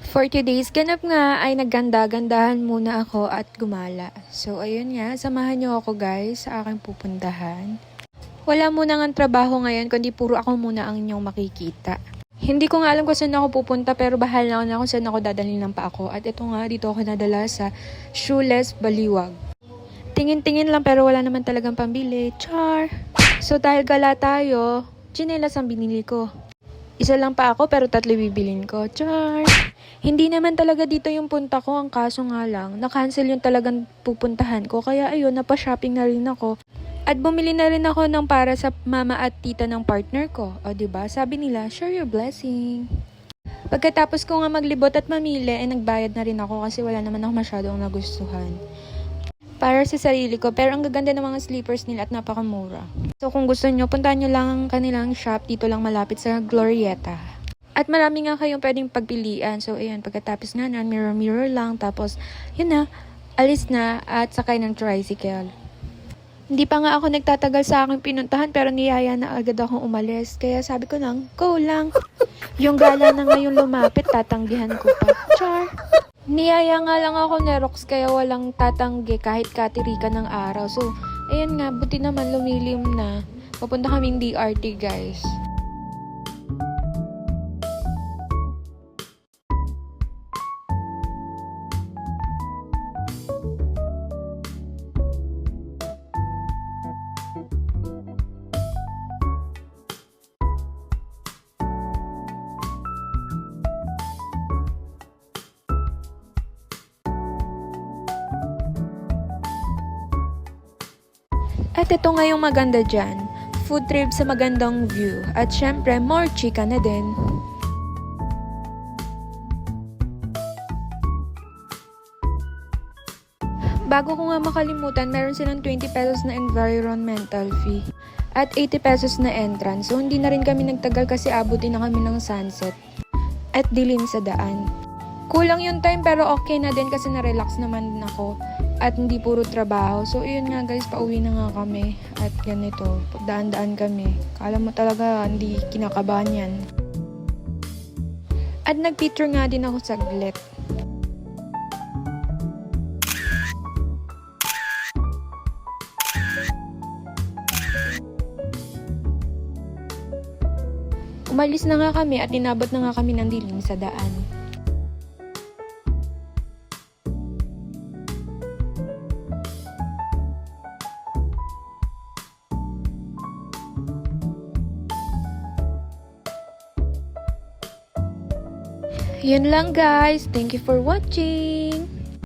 For today's ganap nga ay nagganda-gandahan muna ako at gumala. So ayun nga, samahan niyo ako guys sa aking pupuntahan. Wala muna ng trabaho ngayon kundi puro ako muna ang inyong makikita. Hindi ko nga alam kung saan ako pupunta pero bahala na kung saan ako dadalhin ng pa ako. At ito nga, dito ako nadala sa Shoeless Baliwag. Tingin-tingin lang pero wala naman talagang pambili. Char! So dahil gala tayo, tsinelas ang binili ko. Isa lang pa ako pero 3 bibilin ko. Char! Hindi naman talaga dito yung punta ko. Ang kaso nga lang, na-cancel yung talagang pupuntahan ko. Kaya ayun, napa-shopping na rin ako. At bumili na rin ako ng para sa mama at tita ng partner ko. O diba, sabi nila, share your blessing. Pagkatapos ko nga maglibot at mamili, nagbayad na rin ako kasi wala naman ako masyadong nagustuhan. Para sa sarili ko, pero ang gaganda ng mga slippers nila at napakamura. So kung gusto nyo, puntahan nyo lang ang kanilang shop dito lang malapit sa Glorieta. At marami nga kayong pwedeng pagpilian. So ayan, pagkatapos nga na, mirror lang. Tapos yun na, alis na at sakay ng tricycle. Hindi pa nga ako nagtatagal sa aking pinuntahan pero niyaya na agad akong umalis. Kaya sabi ko lang, go lang. Yung gala na ngayon lumapit, tatanggihan ko pa. Char! Niyaya nga lang ako ni Rox kaya walang tatanggi kahit katirikan ng araw. So, ayan nga, buti naman lumilim na. Papunta kaming DRT guys. At ito nga yung maganda dyan, food trip sa magandang view. At syempre, more chika na din. Bago ko nga makalimutan, meron silang 20 pesos na environmental fee. At 80 pesos na entrance. So hindi na rin kami nagtagal kasi abutin na kami ng sunset. At dilim sa daan. Kulang yung time pero okay na din kasi na-relax naman din ako. At hindi puro trabaho. So, yun nga guys, pauwi na nga kami. At ganito, daan-daan kami. Kala mo talaga, hindi kinakabahan yan. At nag-picture nga din ako saglit. Umalis na nga kami at inabot na nga kami ng dilim sa daan. Yun lang guys. Thank you for watching.